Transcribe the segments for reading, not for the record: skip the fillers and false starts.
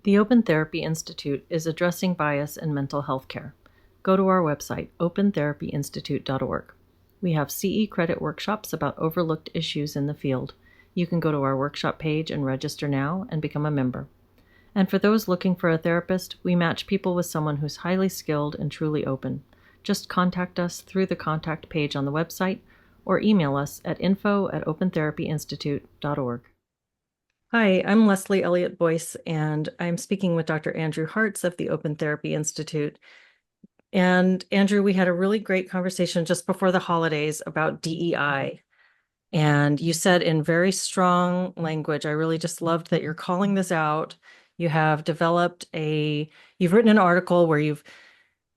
The Open Therapy Institute is addressing bias in mental health care. Go to our website, opentherapyinstitute.org. We have CE credit workshops about overlooked issues in the field. You can go to our workshop page and register now and become a member. And for those looking for a therapist, we match people with someone who's highly skilled and truly open. Just contact us through the contact page on the website or email us at info@opentherapyinstitute.org. Hi, I'm Leslie Elliott Boyce, and I'm speaking with Dr. Andrew Hartz of the Open Therapy Institute. And Andrew, we had a really great conversation just before the holidays about DEI. And you said in very strong language, I really just loved that you're calling this out. You have you've written an article where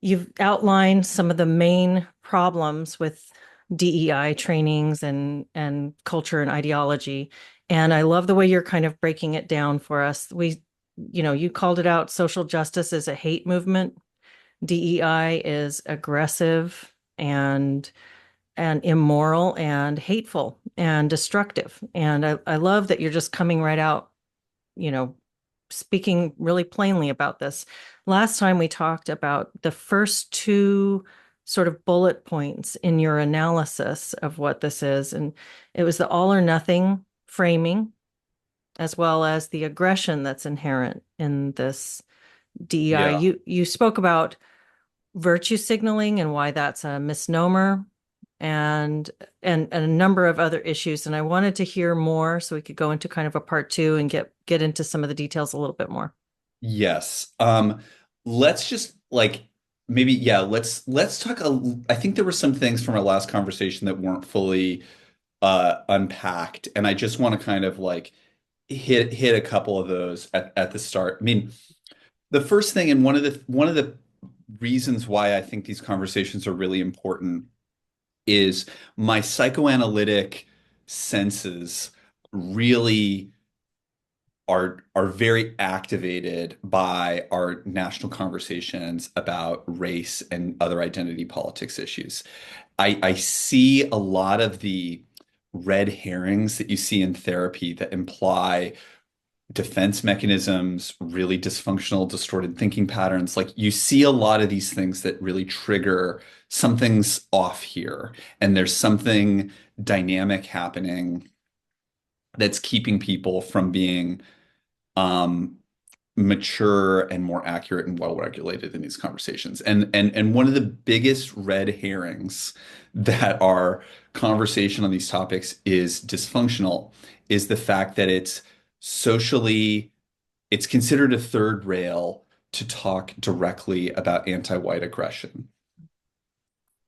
you've outlined some of the main problems with DEI trainings and culture and ideology. And I love the way you're kind of breaking it down for us. You called it out, social justice is a hate movement. DEI is aggressive and immoral and hateful and destructive. And I love that you're just coming right out, you know, speaking really plainly about this. Last time we talked about the first two sort of bullet points in your analysis of what this is. And it was the all or nothing framing, as well as the aggression that's inherent in this DEI. Yeah. You spoke about virtue signaling and why that's a misnomer and a number of other issues. And I wanted to hear more so we could go into kind of a part two and get into some of the details a little bit more. Yes. Let's just let's talk I think there were some things from our last conversation that weren't fully unpacked, and I just want to kind of like hit a couple of those at the start. I mean, the first thing, and one of the reasons why I think these conversations are really important is my psychoanalytic senses really are very activated by our national conversations about race and other identity politics issues. I see a lot of the red herrings that you see in therapy that imply defense mechanisms, really dysfunctional, distorted thinking patterns. Like you see a lot of these things that really trigger something's off here, and there's something dynamic happening that's keeping people from being um, mature and more accurate and well regulated in these conversations. And one of the biggest red herrings that our conversation on these topics is dysfunctional is the fact that it's considered a third rail to talk directly about anti-white aggression.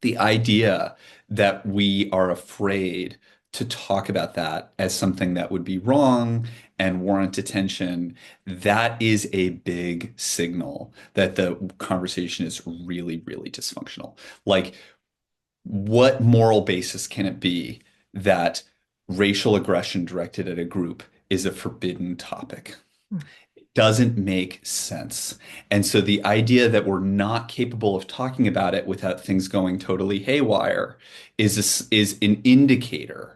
The idea that we are afraid to talk about that as something that would be wrong and warrant attention, that is a big signal that the conversation is really, really dysfunctional. Like, what moral basis can it be that racial aggression directed at a group is a forbidden topic? Doesn't make sense. And so the idea that we're not capable of talking about it without things going totally haywire is an indicator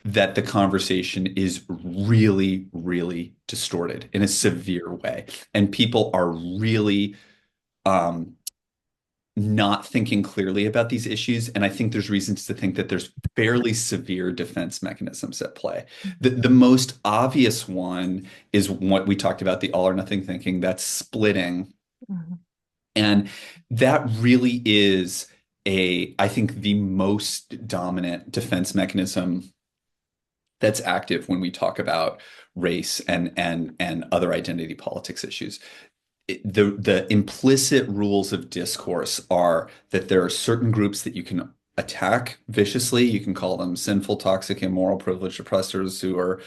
that the conversation is really, really distorted in a severe way. And people are really um, not thinking clearly about these issues. And I think there's reasons to think that there's fairly severe defense mechanisms at play. The most obvious one is what we talked about, the all or nothing thinking, that's splitting. Mhm. And that really is I think the most dominant defense mechanism that's active when we talk about race and other identity politics issues. The implicit rules of discourse are that there are certain groups that you can attack viciously. You can call them sinful, toxic, immoral, privileged oppressors who are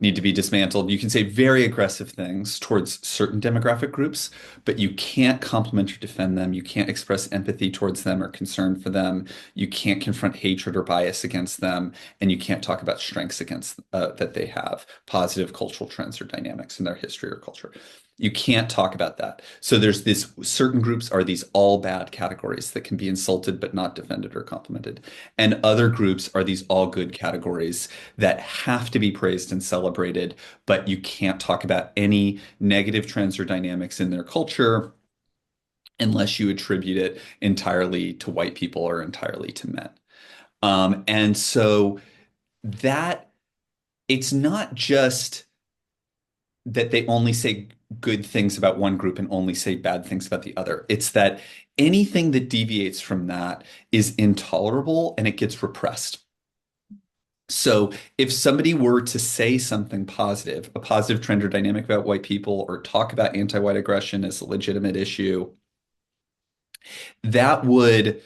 need to be dismantled. You can say very aggressive things towards certain demographic groups, but you can't compliment or defend them. You can't express empathy towards them or concern for them. You can't confront hatred or bias against them, and you can't talk about strengths against that they have, positive cultural trends or dynamics in their history or culture. You can't talk about that. So there's this certain groups are these all bad categories that can be insulted but not defended or complimented. And other groups are these all good categories that have to be praised and celebrated, but you can't talk about any negative trends or dynamics in their culture unless you attribute it entirely to white people or entirely to men. And so that it's not just that they only say good things about one group and only say bad things about the other. It's that anything that deviates from that is intolerable and it gets repressed. So if somebody were to say something positive, a positive trend or dynamic about white people, or talk about anti-white aggression as a legitimate issue, that would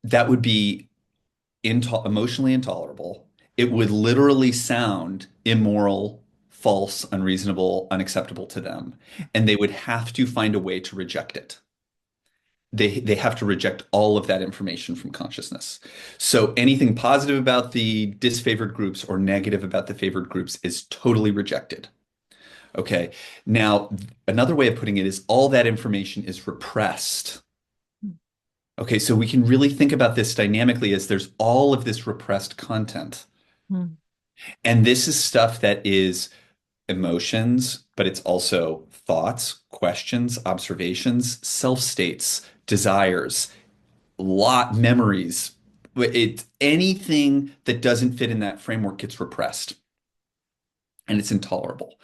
that would be emotionally intolerable. It would literally sound immoral, false, unreasonable, unacceptable to them, and they would have to find a way to reject it. They have to reject all of that information from consciousness. So anything positive about the disfavored groups or negative about the favored groups is totally rejected. Okay. Now, another way of putting it is all that information is repressed. Okay, so we can really think about this dynamically as there's all of this repressed content. Mm. And this is stuff that is emotions, but it's also thoughts, questions, observations, self-states, desires, lot memories. It's anything that doesn't fit in that framework gets repressed and it's intolerable.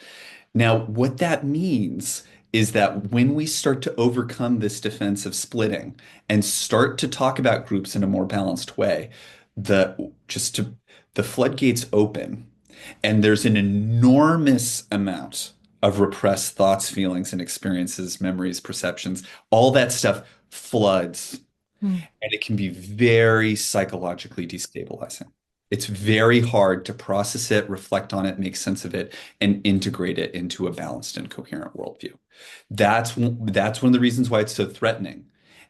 Now, what that means is that when we start to overcome this defensive splitting and start to talk about groups in a more balanced way, the just to the floodgates open, and there's an enormous amount of repressed thoughts, feelings, and experiences, memories, perceptions, all that stuff floods, Mm. and it can be very psychologically destabilizing. It's very hard to process it, reflect on it, make sense of it, and integrate it into a balanced and coherent worldview. That's one of the reasons why it's so threatening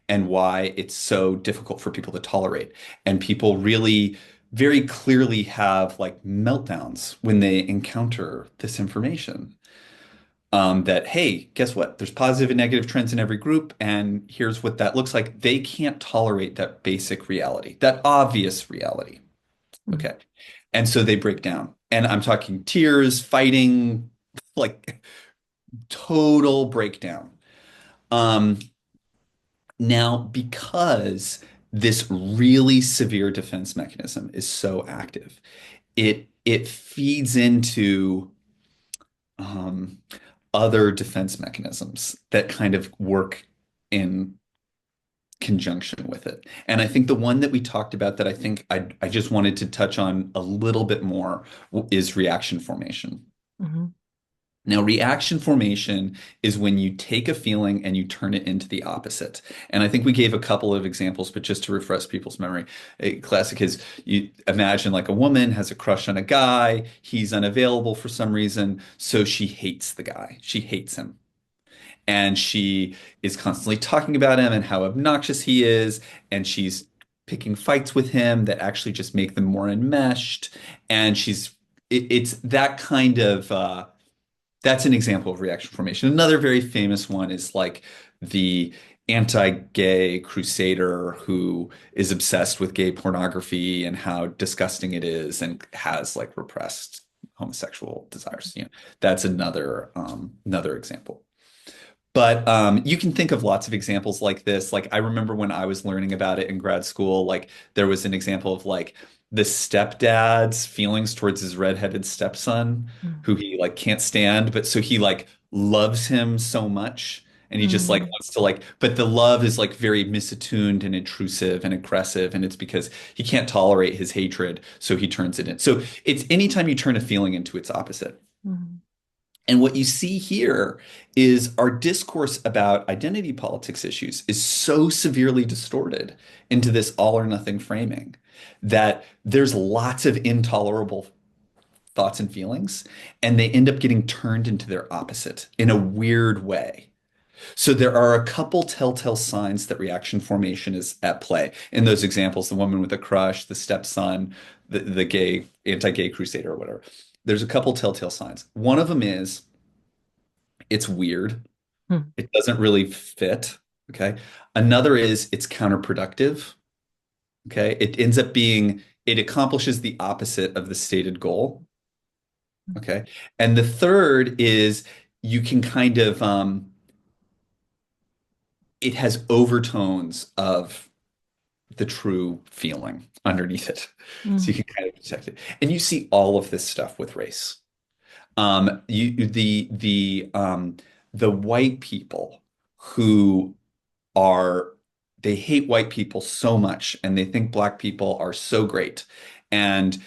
and why it's so difficult for people to tolerate. And people really very clearly have like meltdowns when they encounter this information. That, hey, guess what? There's positive and negative trends in every group, and here's what that looks like. They can't tolerate that basic reality, that obvious reality. Mm. Okay. And so they break down. And I'm talking tears, fighting, like total breakdown. Um, Now, because this really severe defense mechanism is so active, it feeds into um, other defense mechanisms that kind of work in conjunction with it. And I think the one that we talked about that I just wanted to touch on a little bit more is reaction formation. Mhm. Now, reaction formation is when you take a feeling and you turn it into the opposite. And I think we gave a couple of examples, but just to refresh people's memory, a classic is you imagine like a woman has a crush on a guy, he's unavailable for some reason, so she hates the guy. She hates him. And she is constantly talking about him and how obnoxious he is, and she's picking fights with him that actually just make them more enmeshed. And it's that kind of that's an example of reaction formation. Another very famous one is like the anti-gay crusader who is obsessed with gay pornography and how disgusting it is and has like repressed homosexual desires. That's another example. But you can think of lots of examples like this. Like I remember when I was learning about it in grad school, like there was an example of like the stepdad's feelings towards his redheaded stepson, Mm. who he like can't stand, but so he like loves him so much. And he just like Mm. wants to like, but the love is like very misattuned and intrusive and aggressive. And it's because he can't tolerate his hatred. So he turns it in. So it's anytime you turn a feeling into its opposite. Mm. And what you see here is our discourse about identity politics issues is so severely distorted into this all or nothing framing that there's lots of intolerable thoughts and feelings, and they end up getting turned into their opposite in a weird way. So there are a couple telltale signs that reaction formation is at play. In those examples, the woman with a crush, the stepson, the gay, anti-gay crusader or whatever. There's a couple telltale signs. One of them is It's weird. Hmm. It doesn't really fit. Okay. Another is it's counterproductive. Okay. It accomplishes the opposite of the stated goal. Okay. And the third is you can kind of, it has overtones of the true feeling underneath it. So Mm. you can kind of detect it. And you see all of this stuff with race. The white people who are they hate white people so much and they think black people are so great. And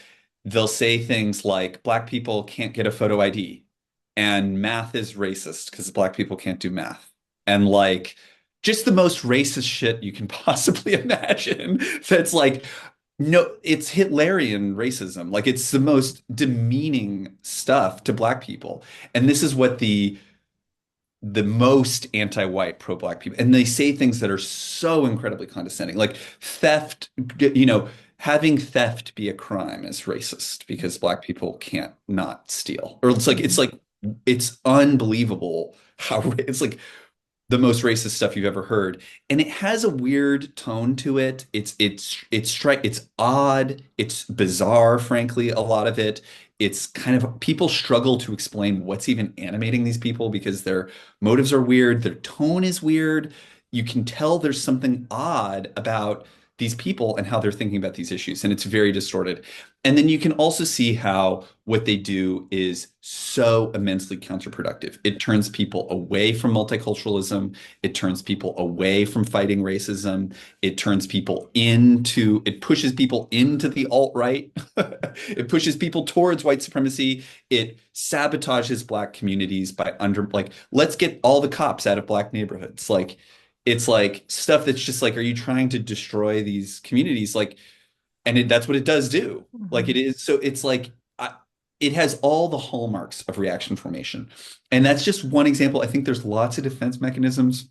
they'll say things like black people can't get a photo ID and math is racist because black people can't do math. And like just the most racist shit you can possibly imagine. That's like no, it's Hitlerian racism. Like it's the most demeaning stuff to black people. And this is what the most anti-white pro-black people, and they say things that are so incredibly condescending, like theft, having theft be a crime is racist because black people can't not steal. Or it's unbelievable how it's like the most racist stuff you've ever heard. And it has a weird tone to it. It's odd, it's bizarre, frankly, a lot of it. It's kind of people struggle to explain what's even animating these people because their motives are weird, their tone is weird. You can tell there's something odd about these people and how they're thinking about these issues, and it's very distorted. And then you can also see how what they do is so immensely counterproductive. It turns people away from multiculturalism. It turns people away from fighting racism. It pushes people into the alt-right. It pushes people towards white supremacy. It sabotages black communities by let's get all the cops out of black neighborhoods. It's like stuff that's just like, are you trying to destroy these communities? That's what it does do. Like Mhm. it is. So it's like it has all the hallmarks of reaction formation. And that's just one example. I think there's lots of defense mechanisms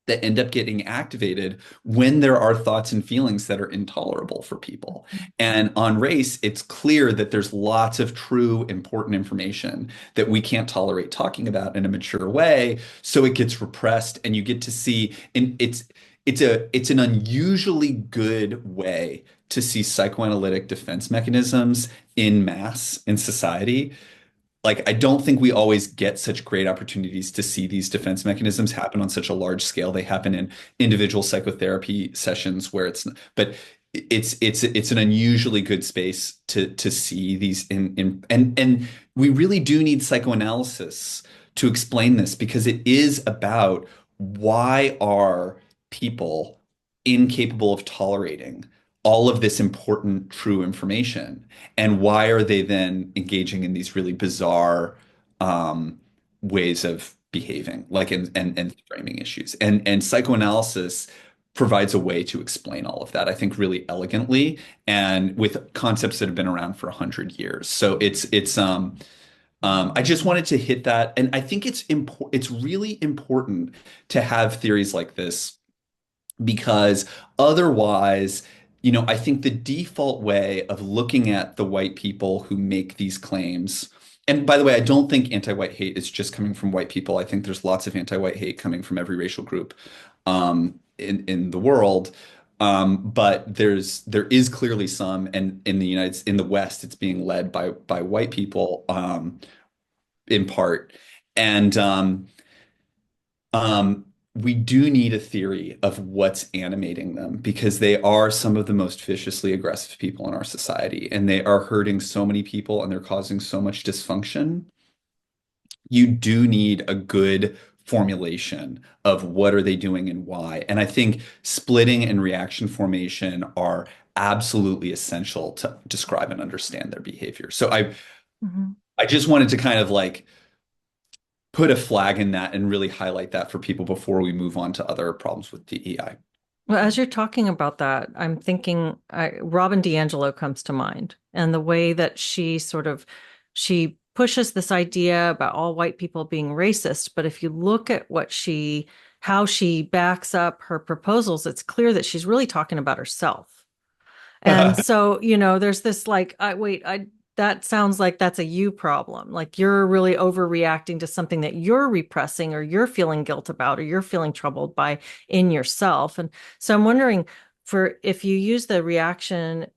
that end up getting activated when there are thoughts and feelings that are intolerable for people. And on race, it's clear that there's lots of true important information that we can't tolerate talking about in a mature way, so it gets repressed and you get to see and it's an unusually good way to see psychoanalytic defense mechanisms in mass in society. Like I don't think we always get such great opportunities to see these defense mechanisms happen on such a large scale. They happen in individual psychotherapy sessions where but it's an unusually good space to see these and we really do need psychoanalysis to explain this because it is about why are people incapable of tolerating all of this important true information, and why are they then engaging in these really bizarre ways of behaving, like and framing issues? And psychoanalysis provides a way to explain all of that, I think, really elegantly and with concepts that have been around for 100 years. So I just wanted to hit that, and I think it's really important to have theories like this because otherwise, I think the default way of looking at the white people who make these claims, and by the way, I don't think anti-white hate is just coming from white people. I think there's lots of anti-white hate coming from every racial group in the world. But there is clearly some, and in the West, it's being led by white people in part. And we do need a theory of what's animating them because they are some of the most viciously aggressive people in our society, and they are hurting so many people and they're causing so much dysfunction. You do need a good formulation of what are they doing and why. And I think splitting and reaction formation are absolutely essential to describe and understand their behavior. So Mhm. I just wanted to kind of like put a flag in that and really highlight that for people before we move on to other problems with DEI. Well, as you're talking about that, I'm thinking Robin DiAngelo comes to mind, and the way that she pushes this idea about all white people being racist. But if you look at how she backs up her proposals, it's clear that she's really talking about herself. And so, there's this like, that sounds like that's a you problem. Like you're really overreacting to something that you're repressing or you're feeling guilt about or you're feeling troubled by in yourself. And so I'm wondering for if you use the reaction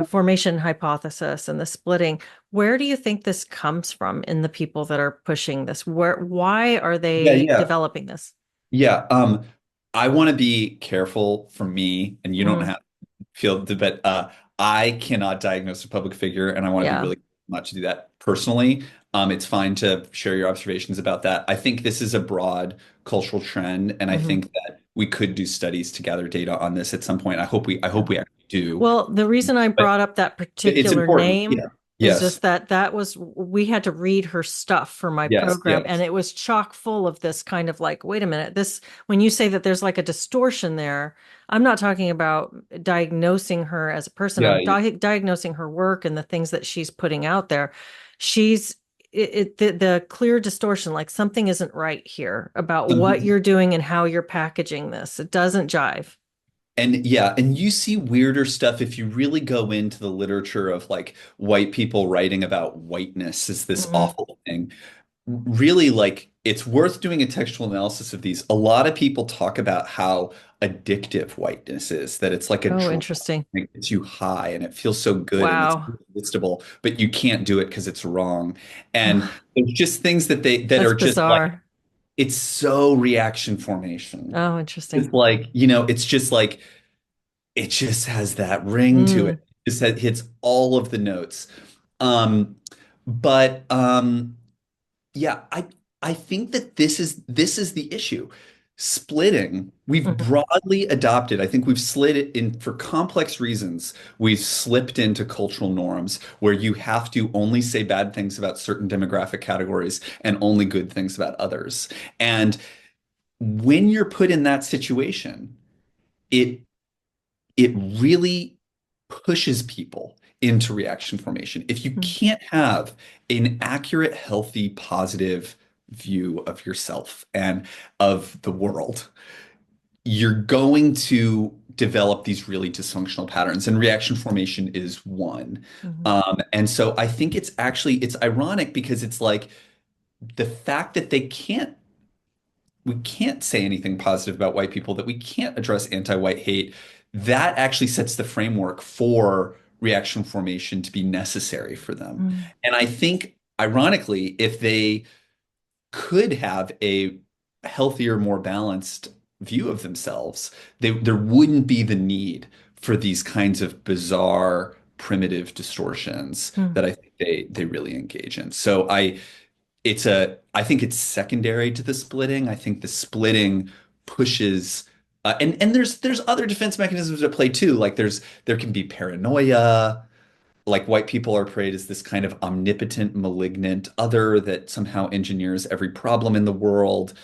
formation hypothesis and the splitting, where do you think this comes from in the people that are pushing this? Why are Yeah, they yeah. developing this? Yeah, I want to be careful for me, and you don't Mm, have to feel, but I cannot diagnose a public figure, and I want to be yeah. really not to do that personally. It's fine to share your observations about that. I think this is a broad cultural trend, and I Hmm. think that we could do studies to gather data on this at some point. I Yeah. hope we actually do. Well, the reason I But brought up that it's particular important. name Yeah. is Yes. just that we had to read her stuff for my Yes. program, and Yes. it was chock full of this kind of like, wait a minute, this, when you say that there's like a distortion there, I'm not talking about diagnosing her as a person. Yeah. I'm diagnosing her work and the things that she's putting out there. She's the clear distortion, like something isn't right here about what Um, you're doing and how you're packaging this. It doesn't jive. And yeah, and you see weirder stuff if you really go into the literature of like white people writing about whiteness is this Hmm. awful thing. Really, like it's worth doing a textual analysis of these. A lot of people talk about how addictive whiteness is, that it's like a Oh, drug. interesting. It gets you high and it feels so good and it's Wow. irresistible, but you can't do it because it's wrong. And there's just things that That's are just like bizarre. it's so reaction formation. Oh, interesting. It's like, it's just like it just has that ring to Mm, it. It just hits all of the notes. Um, but yeah, I think that this is the issue. Splitting, we've mhm, broadly adopted. I think we've slid it in for complex reasons. We've slipped into cultural norms where you have to only say bad things about certain demographic categories and only good things about others. And when you're put in that situation, it it really pushes people into reaction formation. If you mm, can't have an accurate, healthy, positive view of yourself and of the world, you're going to develop these really dysfunctional patterns, and reaction formation is one. mhm, And so I think it's ironic because it's like the fact that we can't say anything positive about white people, that we can't address anti-white hate, that actually sets the framework for reaction formation to be necessary for them. mm, And I think, ironically, if they could have a healthier, more balanced view of themselves, there wouldn't be the need for these kinds of bizarre, primitive distortions mm, that I think they really engage in. So I think it's secondary to the splitting. I think the splitting pushes and there's other defense mechanisms at play too. Like there can be paranoia, like white people are portrayed as this kind of omnipotent, malignant other that somehow engineers every problem in the world.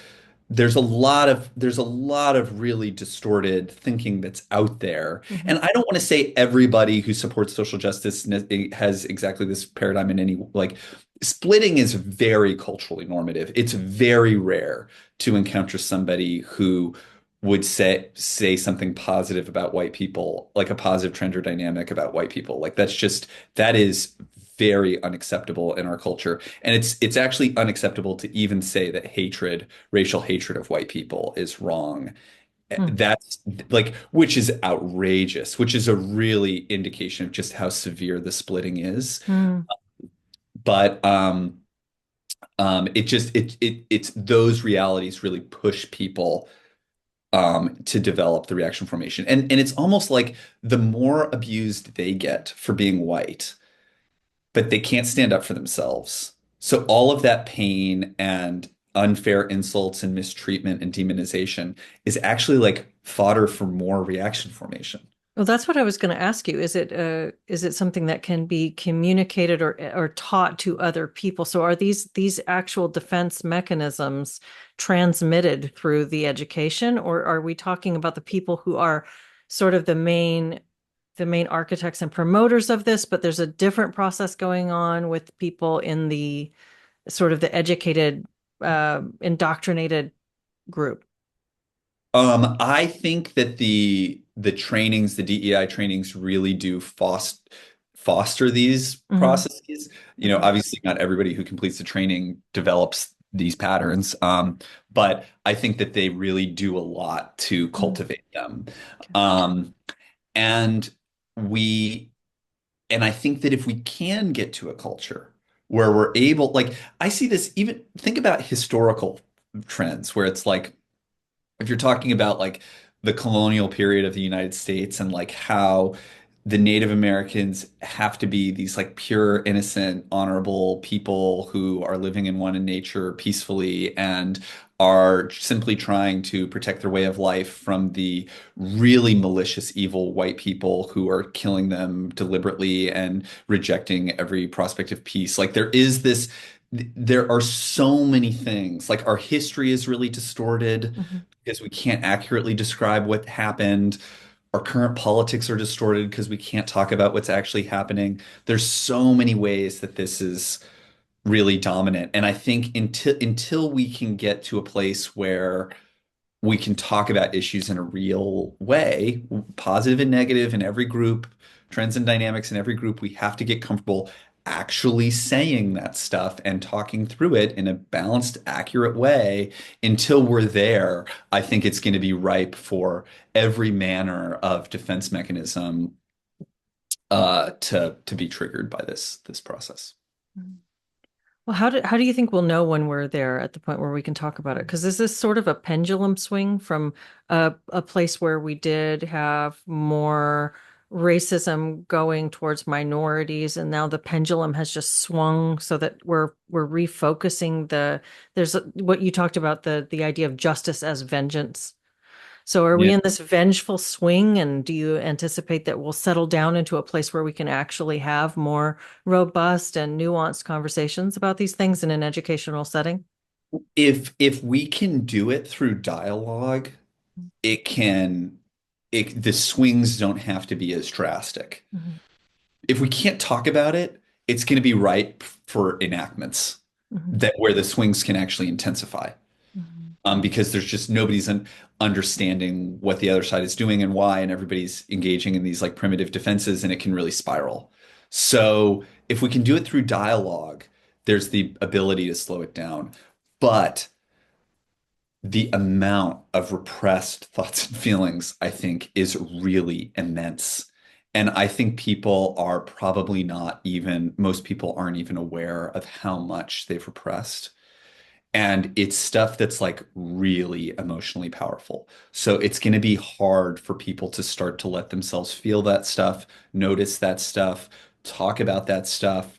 There's a lot of really distorted thinking that's out there. mhm, And I don't want to say everybody who supports social justice has exactly this paradigm in any like splitting is very culturally normative. It's very rare to encounter somebody who would say something positive about white people, like a positive trend or dynamic about white people. Like that is very unacceptable in our culture. And it's actually unacceptable to even say that racial hatred of white people is wrong. mm, That's like, which is outrageous, which is a really indication of just how severe the splitting is. mm, But it's those realities really push people to develop the reaction formation. And it's almost like the more abused they get for being white, but they can't stand up for themselves. So all of that pain and unfair insults and mistreatment and demonization is actually like fodder for more reaction formation. Well, that's what I was going to ask you. Is it something that can be communicated or taught to other people? So are these actual defense mechanisms transmitted through the education, or are we talking about the people who are sort of the main architects and promoters of this, but there's a different process going on with people in the sort of the educated, indoctrinated group? I think that the trainings, the DEI trainings really do foster these Hmm. processes. Hmm. Obviously not everybody who completes the training develops these patterns, but I think that they really do a lot to Hmm. cultivate them. Okay. Um, and we, and I think that if we can get to a culture where we're able, like, I see this, even think about historical trends where it's like, if you're talking about like the colonial period of the United States and like how the Native Americans have to be these like pure, innocent, honorable people who are living in one in nature peacefully and are simply trying to protect their way of life from the really malicious, evil white people who are killing them deliberately and rejecting every prospect of peace. Like there are so many things. Like our history is really distorted Hmm. because we can't accurately describe what happened. Our current politics are distorted because we can't talk about what's actually happening. There's so many ways that this is really dominant. And I think until we can get to a place where we can talk about issues in a real way, positive and negative in every group, trends and dynamics in every group. We have to get comfortable actually saying that stuff and talking through it in a balanced, accurate way. Until we're there, I think it's going to be ripe for every manner of defense mechanism to be triggered by this process. Well, how do you think we'll know when we're there at the point where we can talk about it? Because is this sort of a pendulum swing from a place where we did have more racism going towards minorities, and now the pendulum has just swung so that we're refocusing what you talked about, the idea of justice as vengeance. So are we Yeah. in this vengeful swing, and do you anticipate that we'll settle down into a place where we can actually have more robust and nuanced conversations about these things in an educational setting? If we can do it through dialogue, it can the swings don't have to be as drastic. Mhm. If we can't talk about it, it's going to be ripe for enactments Mhm. that where the swings can actually intensify. Mhm. Because there's just nobody's understanding what the other side is doing and why, and everybody's engaging in these like primitive defenses, and it can really spiral. So if we can do it through dialogue, there's the ability to slow it down. But the amount of repressed thoughts and feelings, I think, is really immense. And I think people are probably not even, most people aren't even aware of how much they've repressed. And it's stuff that's like really emotionally powerful. So it's going to be hard for people to start to let themselves feel that stuff, notice that stuff, talk about that stuff.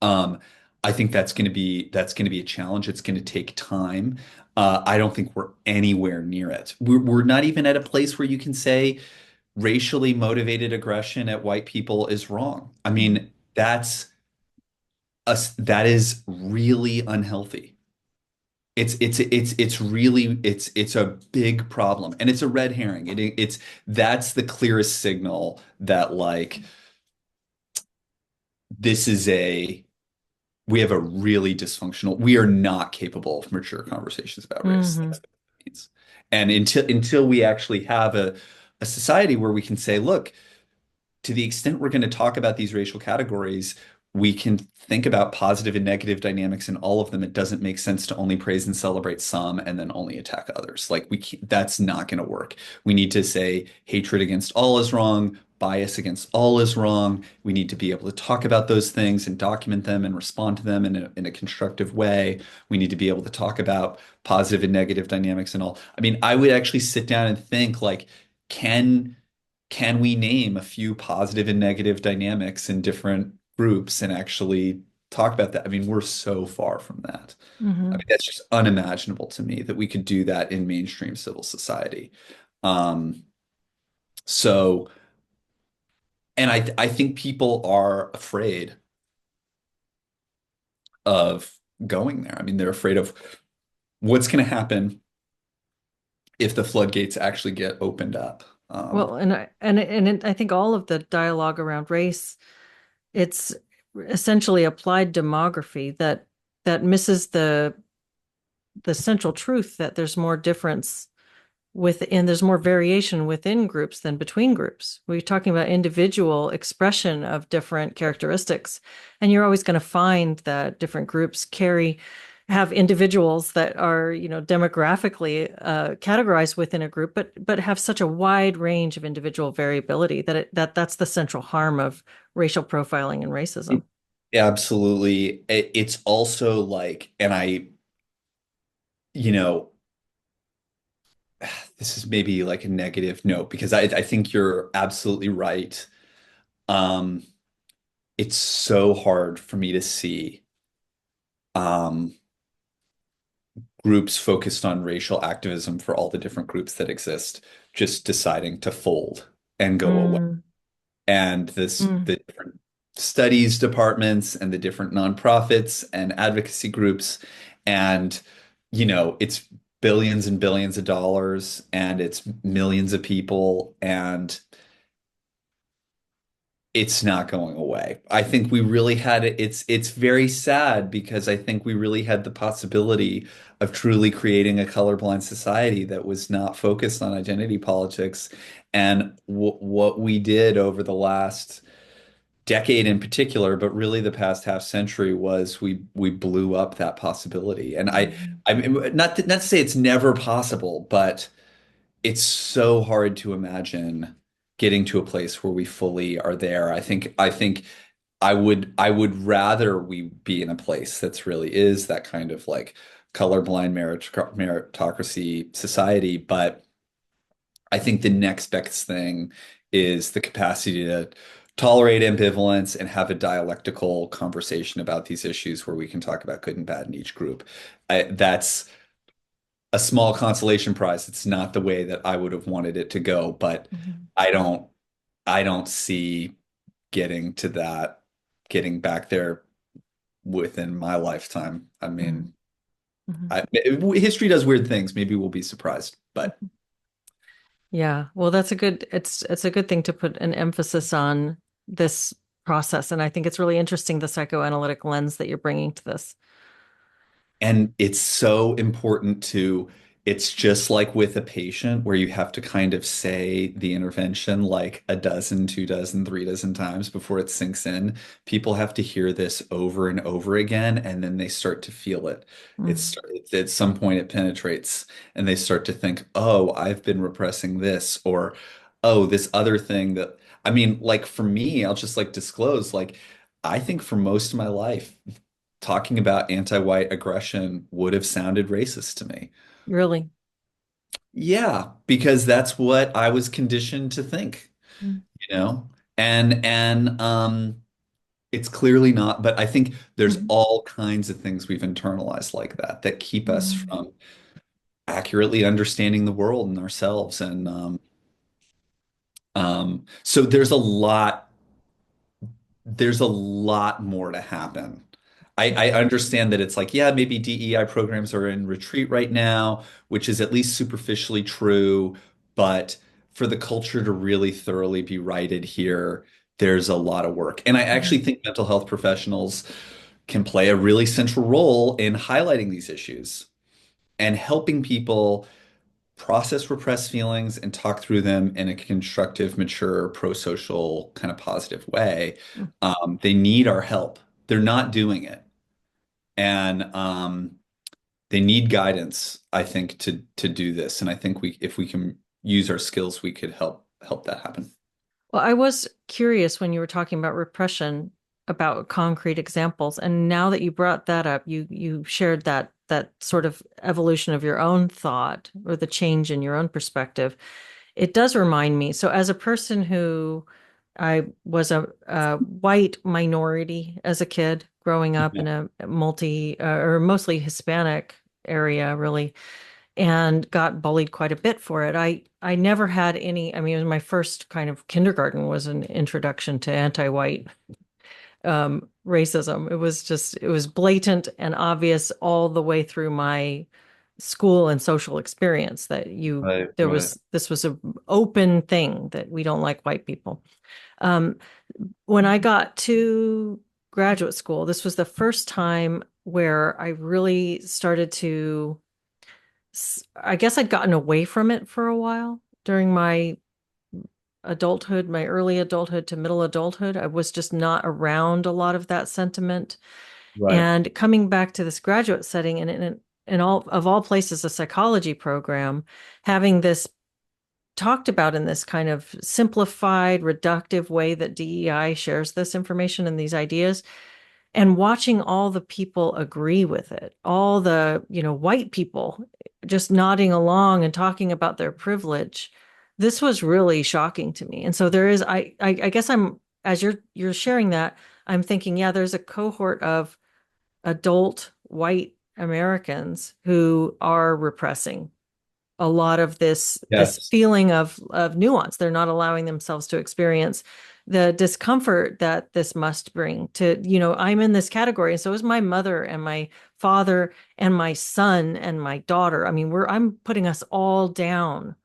Um, I think that's going to be a challenge. It's going to take time. I don't think we're anywhere near it. We're not even at a place where you can say racially motivated aggression at white people is wrong. I Mhm. mean, that is really unhealthy. It's a big problem, and it's a red herring. That's the clearest signal that like this is a we have a really dysfunctional, we are not capable of mature conversations about race. That's Mhm. what it means. And until we actually have a society where we can say, look, to the extent we're going to talk about these racial categories, we can think about positive and negative dynamics in all of them. It doesn't make sense to only praise and celebrate some and then only attack others. Like that's not going to work. We need to say hatred against all is wrong, bias against all is wrong. We need to be able to talk about those things and document them and respond to them in a constructive way. We need to be able to talk about positive and negative dynamics and all. I mean, I would actually sit down and think like, can can we name a few positive and negative dynamics in different groups and actually talk about that? I mean, we're so far from that. I Mhm. mean, that's just unimaginable to me that we could do that in mainstream civil society. Um, so, and I think people are afraid of going there. I mean, they're afraid of what's going to happen if the floodgates actually get opened up. Well, I think all of the dialogue around race, it's essentially applied demography that misses the central truth that there's more difference there's more variation within groups than between groups. We're talking about individual expression of different characteristics. And you're always going to find that different groups have individuals that are, demographically categorized within a group, but have such a wide range of individual variability that's the central harm of racial profiling and racism. Absolutely. It's also like, and you know, this is maybe like a negative note because I think you're absolutely right. Um, it's so hard for me to see um, groups focused on racial activism for all the different groups that exist just deciding to fold and go away. Mm, And mm, the different studies departments and the different nonprofits and advocacy groups, and it's billions and billions of dollars, and it's millions of people, and it's not going away. I think we really had it. It's very sad because I think we really had the possibility of truly creating a colorblind society that was not focused on identity politics. And what we did over the last decade in particular, but really the past half century, was we blew up that possibility. And mhm, I'm not to say it's never possible, but it's so hard to imagine getting to a place where we fully are there. I think I would rather we be in a place that's really is that kind of like colorblind meritocracy society, but I think the next best thing is the capacity to tolerate ambivalence and have a dialectical conversation about these issues where we can talk about good and bad in each group. That's a small consolation prize. It's not the way that I would have wanted it to go, but mhm, I don't I don't see getting to that, getting back there within my lifetime. I mhm, mean, mhm. history does weird things. Maybe we'll be surprised, but Yeah, well, it's a good thing to put an emphasis on this process, and I think it's really interesting the psychoanalytic lens that you're bringing to this. and it's so important to, it's just like with a patient where you have to kind of say the intervention like a dozen, 2 dozen, 3 dozen times before it sinks in. People have to hear this over and over again, and then they start to feel it. Mm, At some point it penetrates, and they start to think, oh, I've been repressing this, or oh, this other thing that, I mean, like for me, I'll just like disclose, like I think for most of my life, talking about anti-white aggression would have sounded racist to me. really. Yeah, because that's what I was conditioned to think, Mm, you know? And it's clearly not, but I think there's mhm, all kinds of things we've internalized like that that keep us mm, from accurately understanding the world and ourselves. And so there's a lot more to happen. I understand that it's like, yeah, maybe DEI programs are in retreat right now, which is at least superficially true. But for the culture to really thoroughly be righted here, there's a lot of work. And I actually mhm, think mental health professionals can play a really central role in highlighting these issues and helping people process repressed feelings and talk through them in a constructive, mature, pro-social, kind of positive way. mm. They need our help. They're not doing it, and they need guidance, I think, to do this. And I think if we can use our skills, we could help that happen. Well, I was curious when you were talking about repression about concrete examples, and now that you brought that up, you shared that sort of evolution of your own thought or the change in your own perspective. It does remind me. So, as a person who I was a white minority as a kid growing up Yeah. in a multi or mostly Hispanic area, really, and got bullied quite a bit for it. I never had any, I mean, my first kind of kindergarten was an introduction to anti-white racism. It was blatant and obvious all the way through my school and social experience that Right, right. this was an open thing that we don't like white people. Um, when I got to graduate school, this was the first time where I really started to I guess I'd gotten away from it for a while during my adulthood, my early adulthood to middle adulthood. I was just not around a lot of that sentiment. Right. And coming back to this graduate setting and in all places, a psychology program, having this talked about in this kind of simplified, reductive way that DEI shares this information and these ideas, and watching all the people agree with it, all the, white people just nodding along and talking about their privilege. This was really shocking to me. And so there is, I guess I'm, as you're sharing that, I'm thinking, yeah, there's a cohort of adult white Americans who are repressing a lot of this Yes. feeling of nuance. They're not allowing themselves to experience the discomfort that this must bring to, I'm in this category. And so is my mother and my father and my son and my daughter. I mean, I'm putting us all down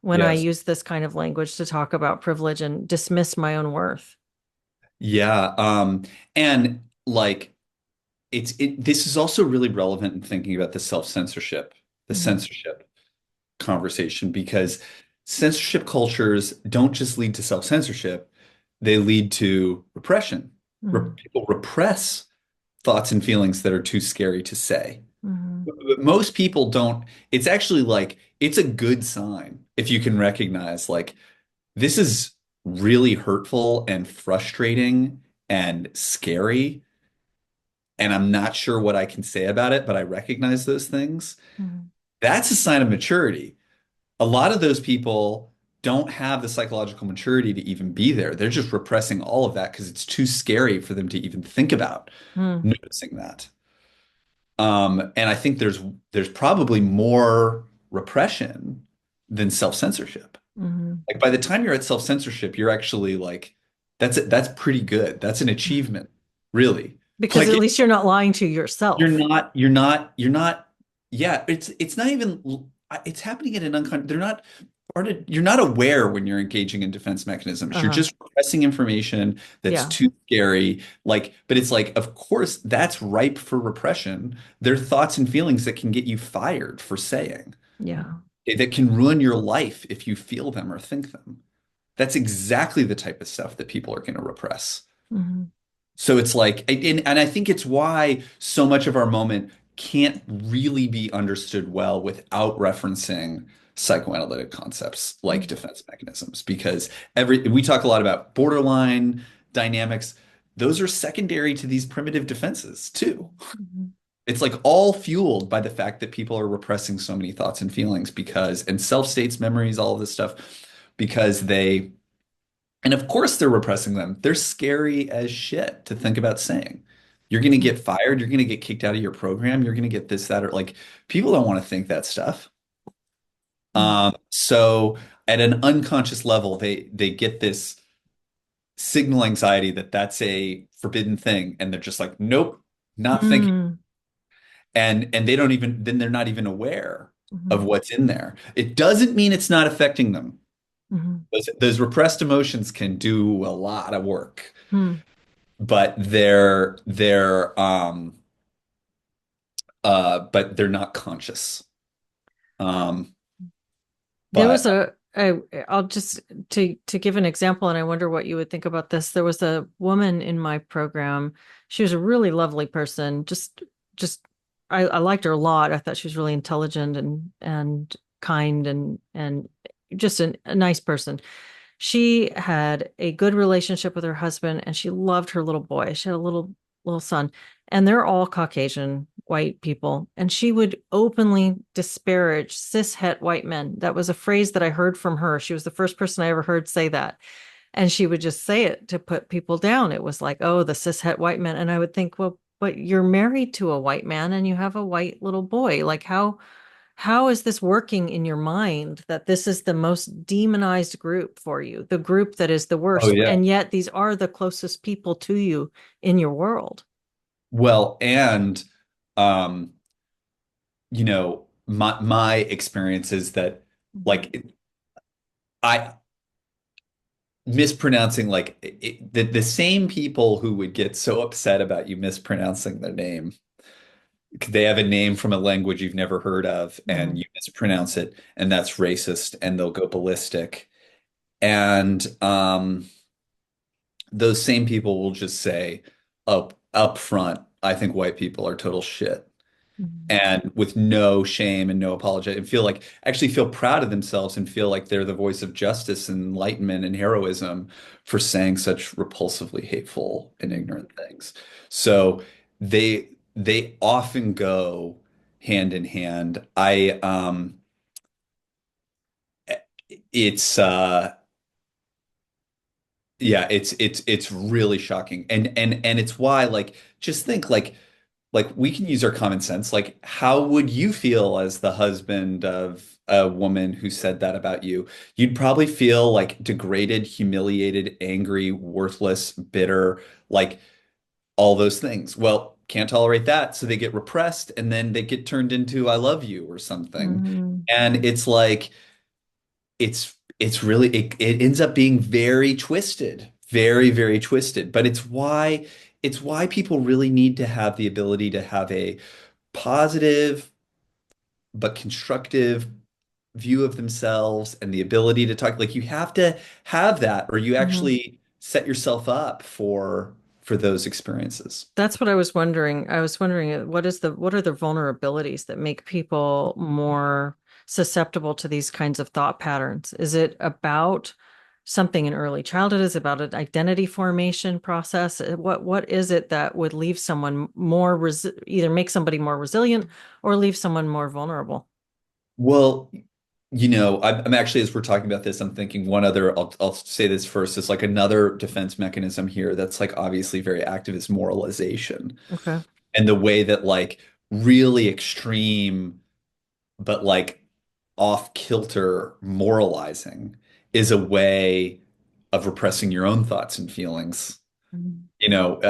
when I Yes. use this kind of language to talk about privilege and dismiss my own worth. Yeah. And like this is also really relevant in thinking about the Mhm. censorship conversation, because censorship cultures don't just lead to self-censorship, they lead to repression. Mhm. People repress thoughts and feelings that are too scary to say. Mhm. But most people don't. It's actually like, it's a good sign if you can recognize, like, this is really hurtful and frustrating and scary, and I'm not sure what I can say about it, but I recognize those things. Mhm. That's a sign of maturity. A lot of those people don't have the psychological maturity to even be there. They're just repressing all of that because it's too scary for them to even think about Mhm. noticing that. And I think there's probably more repression than self-censorship. Mhm. Like, by the time you're at self-censorship, you're actually like, that's pretty good. That's an achievement, really. Because Like, at least you're not lying to yourself. you're not, yeah, it's not even, it's happening at an unconscious, they're not, you're not aware when you're engaging in defense mechanisms. You're Uh-huh. just repressing information that's Yeah. too scary. Like, but it's like, of course, that's ripe for repression. They're thoughts and feelings that can get you fired for saying, Yeah. that can ruin your life if you feel them or think them. That's exactly the type of stuff that people are going to repress. Mhm. So it's like, and I think it's why so much of our moment can't really be understood well without referencing psychoanalytic concepts like Mhm. defense mechanisms, because we talk a lot about borderline dynamics. Those are secondary to these primitive defenses too. Mhm. It's like all fueled by the fact that people are repressing so many thoughts and feelings, because, and self-states, memories, all of this stuff, because and of course they're repressing them. They're scary as shit to think about saying. You're going to get fired. You're going to get kicked out of your program. You're going to get this, that, or like, people don't want to think that stuff. Mhm. So at an unconscious level, they get this signal anxiety that that's a forbidden thing, and they're just like, nope, not thinking. Mhm. And they don't even, then they're not even aware of Mhm. what's in there. It doesn't mean it's not affecting them. Mhm. Those repressed emotions can do a lot of work, Mhm. but they're not conscious. Um, There was but I'll just to give an example, and I wonder what you would think about this. There was a woman in my program. She was a really lovely person. Just I liked her a lot. I thought she was really intelligent and kind and just a nice person. She had a good relationship with her husband and she loved her little boy. She had a little son, and they're all Caucasian white people. And she would openly disparage cishet white men. That was a phrase that I heard from her. She was the first person I ever heard say that. And she would just say it to put people down. It was like, oh, the cishet white men. And I would think, well, but you're married to a white man and you have a white little boy. Like how is this working in your mind that this is the most demonized group for you, the group that is the oh worst, yeah. and yet these are the closest people to you in your world? Well, and um, my experience is that, Mhm. like, I mispronouncing, like, the same people who would get so upset about you mispronouncing their name they have a name from a language you've never heard of and Mhm. you mispronounce it and that's racist and they'll go ballistic. And those same people will just say up front, I think white people are total shit. Mhm. And with no shame and no apology, and feel like actually feel proud of themselves and feel like they're the voice of justice and enlightenment and heroism for saying such repulsively hateful and ignorant things. So they often go hand in hand. It's yeah, it's really shocking. And it's why like just think like we can use our common sense. Like, how would you feel as the husband of a woman who said that about you? You'd probably feel like degraded, humiliated, angry, worthless, bitter, like all those things. Well, can't tolerate that, so they get repressed and then they get turned into I love you or something. Mhm. And it's like it's really it ends up being very twisted, very, very twisted. But it's why people really need to have the ability to have a positive but constructive view of themselves and the ability to talk. Like you have to have that, or you Mhm. actually set yourself up for those experiences. That's what I was wondering. I was wondering what are the vulnerabilities that make people more susceptible to these kinds of thought patterns? Is it about something in early childhood? Is it about an identity formation process? What is it that would leave someone more either make somebody more resilient or leave someone more vulnerable? Well, I'm actually, as we're talking about this, I'm thinking one other, I'll say this first, is like another defense mechanism here that's like obviously very active is moralization. Okay. And the way that like really extreme but like off kilter moralizing is a way of repressing your own thoughts and feelings. Mhm. You know,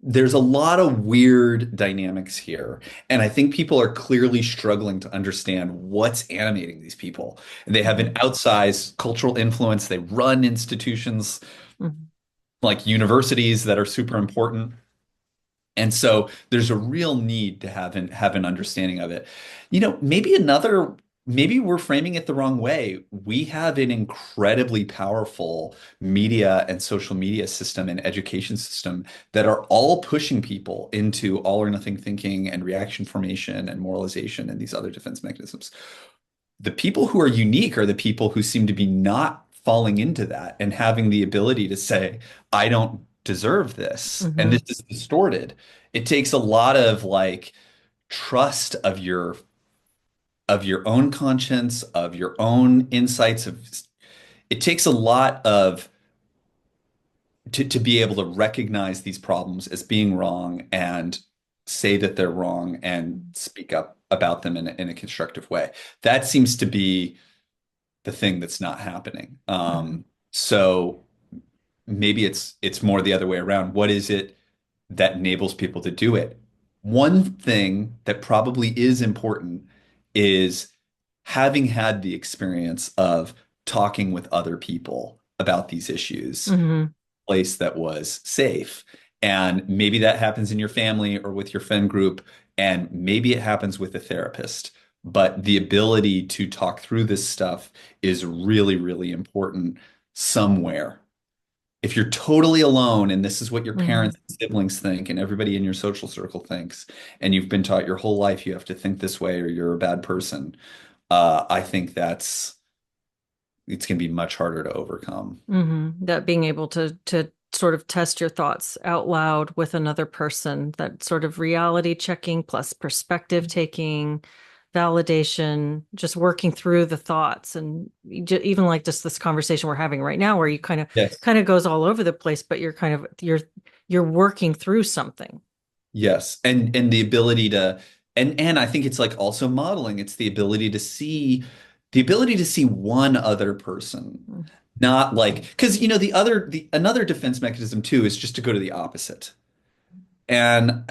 there's a lot of weird dynamics here. And I think people are clearly struggling to understand what's animating these people. And they have an Mhm. outsized cultural influence. They run institutions Mhm. like universities that are super important. And so there's a real need to have an understanding of it. Maybe we're framing it the wrong way. We have an incredibly powerful media and social media system and education system that are all pushing people into all or nothing thinking and reaction formation and moralization and these other defense mechanisms. The people who are unique are the people who seem to be not falling into that and having the ability to say, I don't deserve this. And this Mhm. is distorted. It takes a lot of like trust of your own conscience, of your own insights of it takes a lot of to be able to recognize these problems as being wrong and say that they're wrong and speak up about them in a constructive way. That seems to be the thing that's not happening. Mhm. So maybe it's more the other way around. What is it that enables people to do it? One thing that probably is important is having had the experience of talking with other people about these issues, Mhm. a place that was safe. And maybe that happens in your family or with your friend group, and maybe it happens with a therapist. But the ability to talk through this stuff is really, really important somewhere. If you're totally alone and this is what your Mhm. parents and siblings think and everybody in your social circle thinks, and you've been taught your whole life you have to think this way or you're a bad person, I think it's going to be much harder to overcome. That being able to sort of test your thoughts out loud with another person, that sort of reality checking plus perspective taking, validation, just working through the thoughts, and even like just this conversation we're having right now, where you Yes. kind of goes all over the place, but you're working through something. Yes. And the ability to and I think it's like also modeling. It's the ability to see one other person. Not like because the another defense mechanism too is just to go to the opposite. And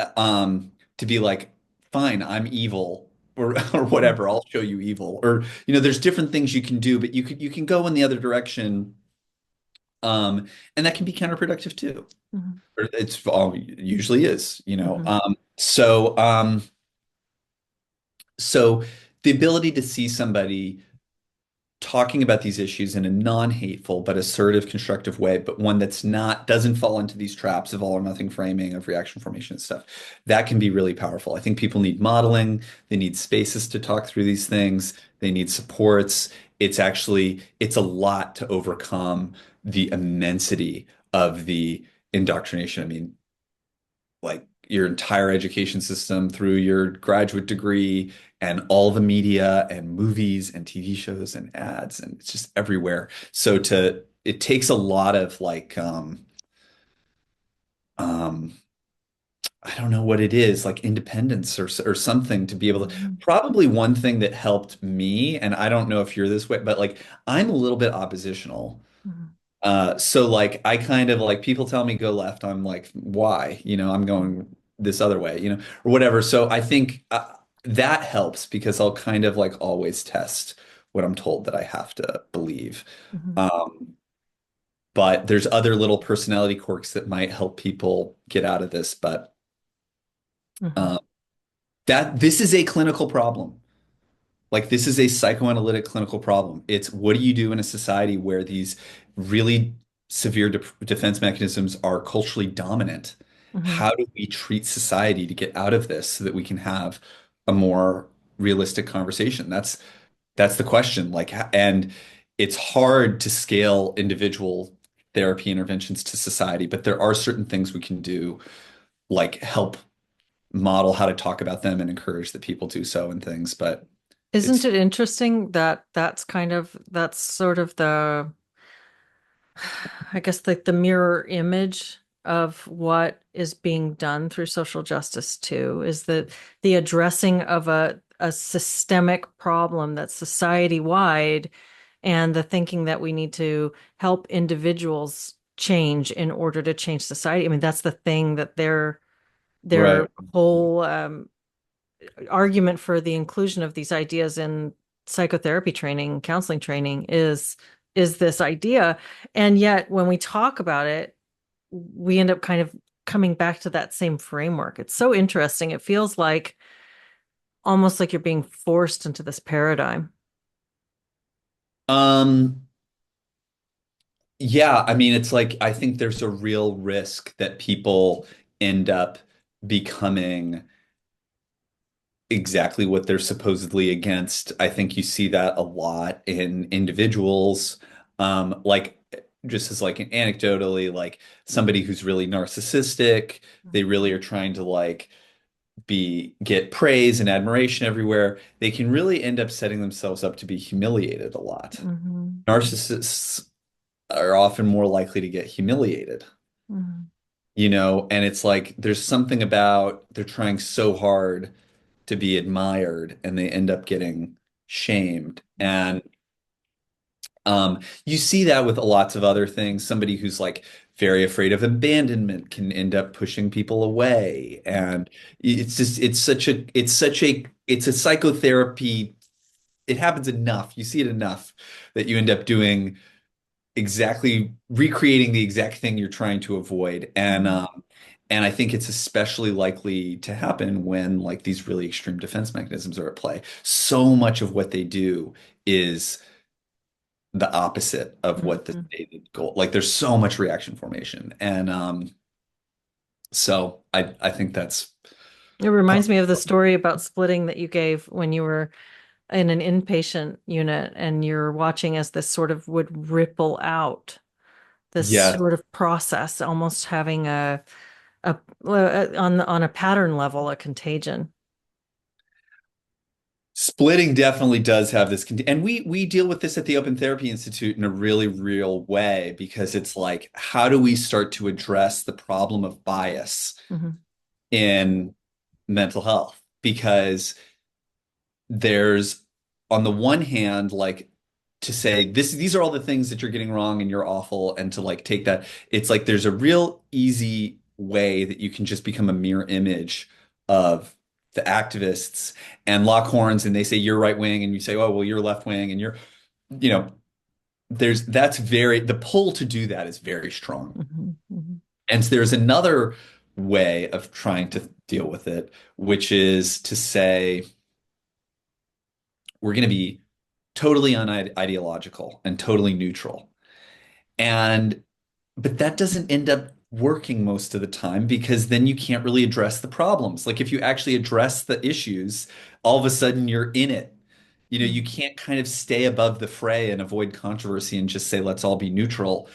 to be like, fine, I'm evil or Mhm. whatever, I'll show you evil. Or there's different things you can do, but you can go in the other direction. And that can be counterproductive too. Mhm. Or it's all usually is. Mhm. So So the ability to see somebody talking about these issues in a non-hateful but assertive, constructive way, but one that's not doesn't fall into these traps of all or nothing framing, of reaction formation and stuff. That can be really powerful. I think people need modeling, they need spaces to talk through these things, they need supports. It's a lot to overcome the immensity of the indoctrination. I mean, like your entire education system through your graduate degree and all the media and movies and TV shows and ads, and it's just everywhere. It takes a lot of um I don't know what it is, like independence or something to be able to. Mhm. Probably one thing that helped me, and I don't know if you're this way, but like I'm a little bit oppositional. Mhm. So like I kind of like people tell me go left, I'm like, why? I'm going this other way, or whatever. So I think that helps because I'll kind of like always test what I'm told that I have to believe. Mhm. Um, but there's other little personality quirks that might help people get out of this. But Mhm. um, that this is a clinical problem. Like this is a psychoanalytic clinical problem. It's what do you do in a society where these really severe defense mechanisms are culturally dominant? Mhm. How do we treat society to get out of this so that we can have a more realistic conversation? That's the question. And it's hard to scale individual therapy interventions to society, but there are certain things we can do, like help model how to talk about them and encourage that people do so and things. But Isn't it's it interesting that that's sort of the, I guess, like the mirror image of what is being done through social justice too, is that the addressing of a systemic problem that's society wide, and the thinking that we need to help individuals change in order to change society. I mean, that's the thing that their right. whole argument for the inclusion of these ideas in psychotherapy training, counseling training is this idea. And yet when we talk about it, we end up kind of coming back to that same framework. It's so interesting. It feels like almost like you're being forced into this paradigm. Um, yeah, I mean, it's like I think there's a real risk that people end up becoming exactly what they're supposedly against. I think you see that a lot in individuals. Like just as like an anecdotally, like somebody who's really narcissistic, they really are trying to like be get praise and admiration everywhere. They can really end up setting themselves up to be humiliated a lot. Mhm. Narcissists are often more likely to get humiliated, Mhm. and it's like there's something about they're trying so hard to be admired and they end up getting shamed. And you see that with lots of other things. Somebody who's like very afraid of abandonment can end up pushing people away. And it's a psychotherapy. It happens enough. You see it enough that you end up doing exactly recreating the exact thing you're trying to avoid. Mhm. And I think it's especially likely to happen when like these really extreme defense mechanisms are at play. So much of what they do is the opposite of what the Mhm. stated goal. Like there's so much reaction formation. And so I think that's It part. reminds me of the story about splitting that you gave when you were in an inpatient unit and you're watching as this sort of would ripple out, this Yeah. sort of process, almost having a on a pattern level, a contagion. Splitting definitely does have this, and we deal with this at the Open Therapy Institute in a really real way because it's like, how do we start to address the problem of bias Hmm. in mental health? Because there's, on the one hand, like to say these are all the things that you're getting wrong and you're awful, and to like take that, it's like there's a real easy way that you can just become a mirror image of the activists and lock horns, and they say you're right wing, and you say, oh, well, you're left wing, and you know, the pull to do that is very strong. Hmm. Hmm. And so there's another way of trying to deal with it, which is to say, we're going to be totally unideological and totally neutral. And but that doesn't end up working most of the time because then you can't really address the problems. Like if you actually address the issues, all of a sudden you're in it. You know, you Mhm. can't kind of stay above the fray and avoid controversy and just say, let's all be neutral.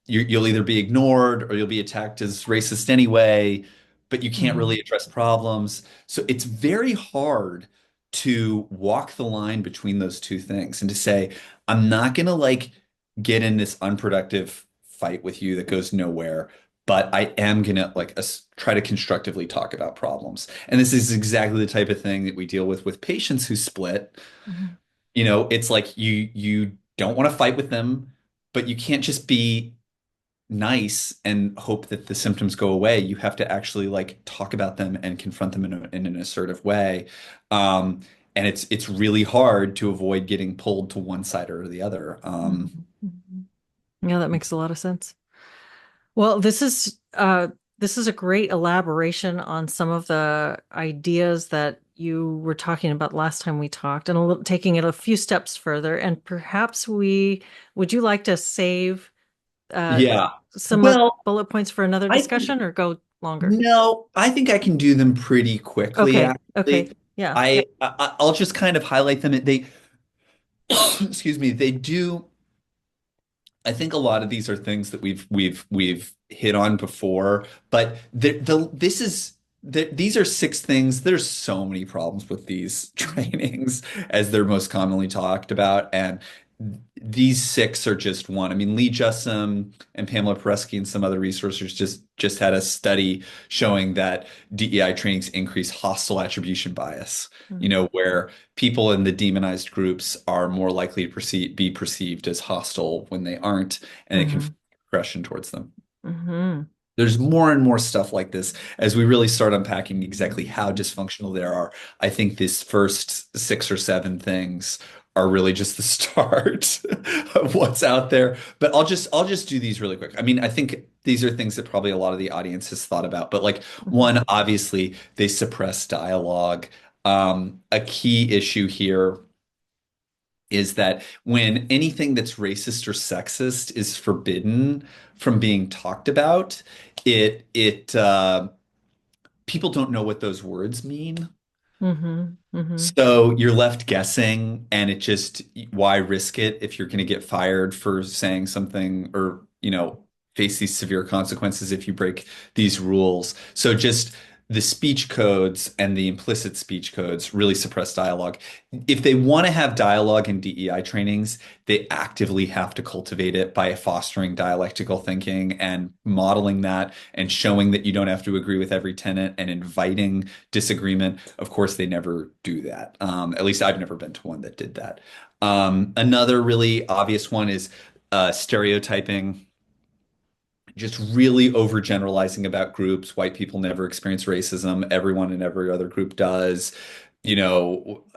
You'll either be ignored or you'll be attacked as racist anyway, but you can't Mhm. really address problems. So it's very hard to walk the line between those two things and to say, I'm not going to like get in this unproductive fight with you that goes nowhere, but I am going to like try to constructively talk about problems. And this is exactly the type of thing that we deal with patients who split. Mhm. You know, it's like you don't want to fight with them, but you can't just be nice and hope that the symptoms go away. You have to actually like talk about them and confront them in an assertive way. Um, and it's really hard to avoid getting pulled to one side or the other. Mhm. Mhm. Yeah, that makes a lot of sense. Well, this is a great elaboration on some of the ideas that you were talking about last time we talked, and taking it a few steps further. And perhaps we would you like to save uh, Yeah. some Well, bullet points for another I think discussion, or go longer? no, I think I can do them pretty quickly, Okay, okay, actually. yeah. I'll just kind of highlight them. They, excuse me, they do. I think a lot of these are things that we've hit on before, but this is these are six things. There's so many problems with these Mhm. trainings as they're most commonly talked about, and these six are just one. I mean, Lee Jussum and Pamela Paresky and some other researchers just had a study showing that DEI trainings increase hostile attribution bias. You Mhm. know, where people in the demonized groups are more likely to be perceived as hostile when they aren't, and it can Mhm. aggression towards them. Mhm. There's more and more stuff like this as we really start unpacking exactly how dysfunctional they are. I think this first six or seven things are really just the start of what's out there. But I'll just do these really quick. I mean, I think these are things that probably a lot of the audience has thought about. But like Mhm. one, obviously, they suppress dialogue. A key issue here is that when anything that's racist or sexist is forbidden from being talked about, it people don't know what those words mean. Mhm. Mhm. So you're left guessing, and it just, why risk it if you're going to get fired for saying something or, face these severe consequences if you break these rules. So just the speech codes and the implicit speech codes really suppress dialogue. If they want to have dialogue in DEI trainings, they actively have to cultivate it by fostering dialectical thinking and modeling that and showing that you don't have to agree with every tenant and inviting disagreement. Of course, they never do that. At least I've never been to one that did that. Another really obvious one is stereotyping, just really overgeneralizing about groups. White people never experience racism. Everyone in every other group does.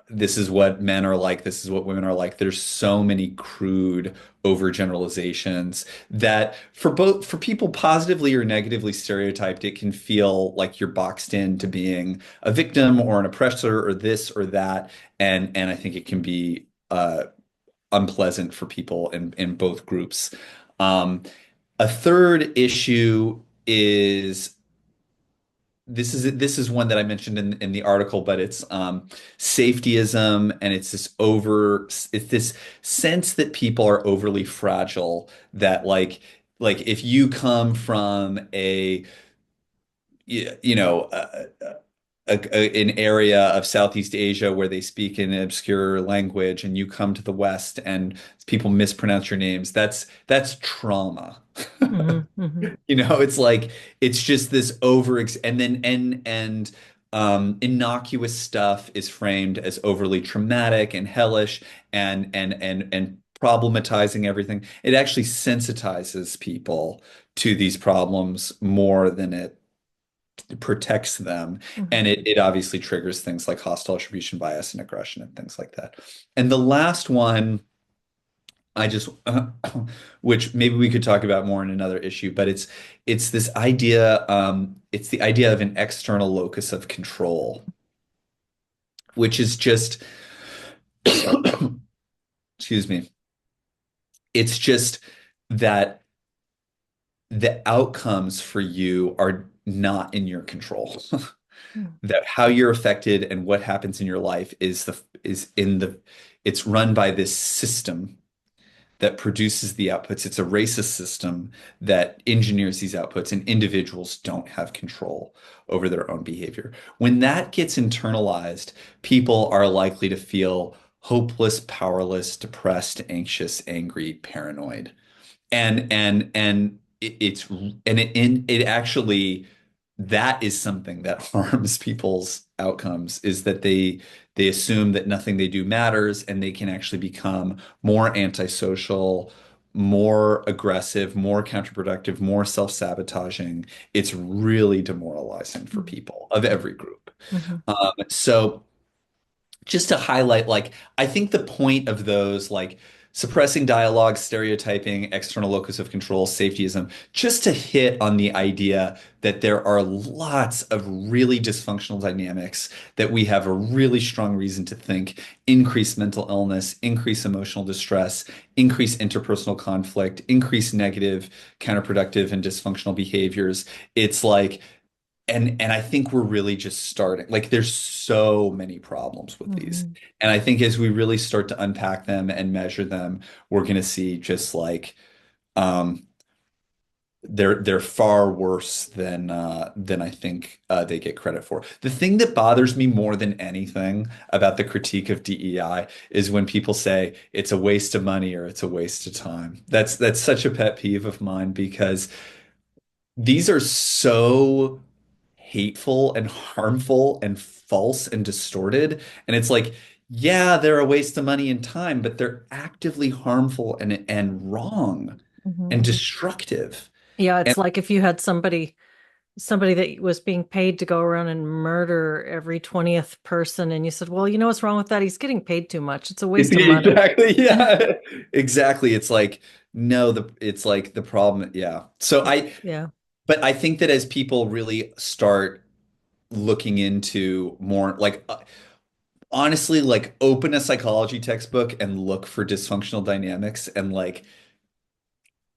This is what men are like. This is what women are like. There's so many crude overgeneralizations that for people positively or negatively stereotyped, it can feel like you're boxed into being a victim or an oppressor or this or that. And I think it can be unpleasant for people in both groups. Um, a third issue is this is one that I mentioned in the article, but it's safetyism, and it's this sense that people are overly fragile, that like if you come from you know an area of Southeast Asia where they speak an obscure language, and you come to the West and people mispronounce your names, that's trauma. Mhm. Mhm. It's like it's just this and then and innocuous stuff is framed as overly traumatic and hellish and problematizing everything. It actually sensitizes people to these problems more than it protects them. And Mhm. it obviously triggers things like hostile attribution bias and aggression and things like that. And the last one, I just, which maybe we could talk about more in another issue, but it's this idea, it's the idea of an external locus of control, which is just excuse me, it's just that the outcomes for you are not in your control. Mm, That how you're affected and what happens in your life is in the it's run by this system that produces the outputs. It's a racist system that engineers these outputs, and individuals don't have control over their own behavior. When that gets internalized, people are likely to feel hopeless, powerless, depressed, anxious, angry, paranoid. And it actually that is something that harms people's outcomes, is that they assume that nothing they do matters, and they can actually become more antisocial, more aggressive, more counterproductive, more self-sabotaging. It's really demoralizing for mm, people of every group. mhm, So just to highlight, like, I think the point of those, like, suppressing dialogue, stereotyping, external locus of control, safetyism, just to hit on the idea that there are lots of really dysfunctional dynamics that we have a really strong reason to think increase mental illness, increase emotional distress, increase interpersonal conflict, increase negative, counterproductive, and dysfunctional behaviors. It's like, and I think we're really just starting. Like, there's so many problems with these. mhm. And I think as we really start to unpack them and measure them, we're going to see just like um they're far worse than I think they get credit for. The thing that bothers me more than anything about the critique of DEI is when people say it's a waste of money or it's a waste of time. That's such a pet peeve of mine, because these are so hateful and harmful and false and distorted. And it's like, yeah, they're a waste of money and time, but they're actively harmful and wrong and Mhm. destructive. Yeah, And it's like if you had somebody that was being paid to go around and murder every 20th person, and you said, well, you know what's wrong with that? He's getting paid too much. It's a waste of money. exactly, yeah, exactly. It's like, no, it's like the problem. Yeah. Yeah. But I think that as people really start looking into more, like, honestly, like, open a psychology textbook and look for dysfunctional dynamics, and, like,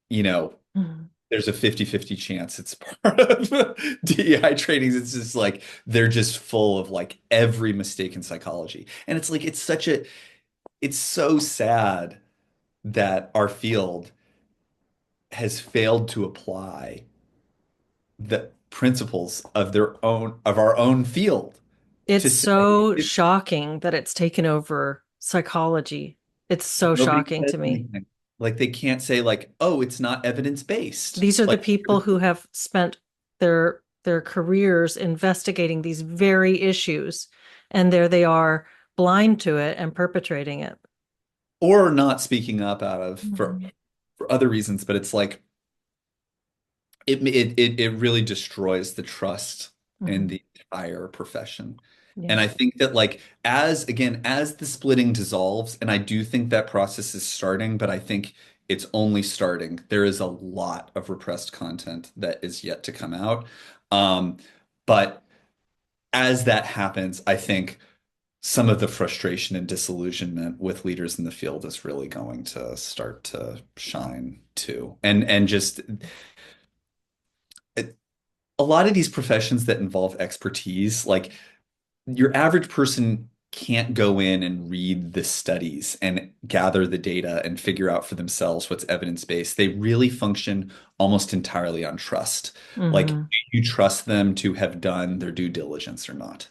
you know, Mhm. there's a 50-50 chance it's part of DEI trainings. It's just like they're just full of like every mistake in psychology. And it's like it's so sad that our field has failed to apply the principles of our own field It's to say so it, shocking that it's taken over psychology. It's so nobody shocking says to me. anything. Like, they can't say, like, oh, it's not evidence-based. These are the Like, people who have spent their careers investigating these very issues, and there they are, blind to it and perpetrating it. or not speaking up out of Mhm. for other reasons, but it's like it really destroys the trust in Mhm. the entire profession. And Yeah. I think that, like, as the splitting dissolves, and I do think that process is starting, but I think it's only starting. There is a lot of repressed content that is yet to come out. Um, but as that happens, I think some of the frustration and disillusionment with leaders in the field is really going to start to shine too. And just a lot of these professions that involve expertise, like, your average person can't go in and read the studies and gather the data and figure out for themselves what's evidence-based. They really function almost entirely on trust. Like, do Hmm. you trust them to have done their due diligence or not?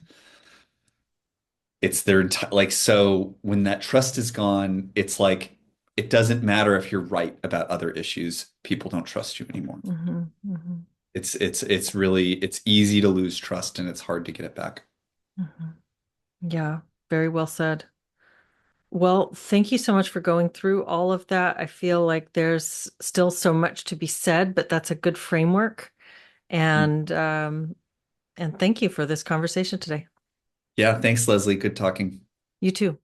It's their entire, like, so when that trust is gone, it's like it doesn't matter if you're right about other issues. People don't trust you anymore. Hmm. Hmm. It's really it's easy to lose trust, and it's hard to get it back. Hmm. Yeah, very well said. Well, thank you so much for going through all of that. I feel like there's still so much to be said, but that's a good framework. And and thank you for this conversation today. Yeah, thanks, Leslie. Good talking. You too.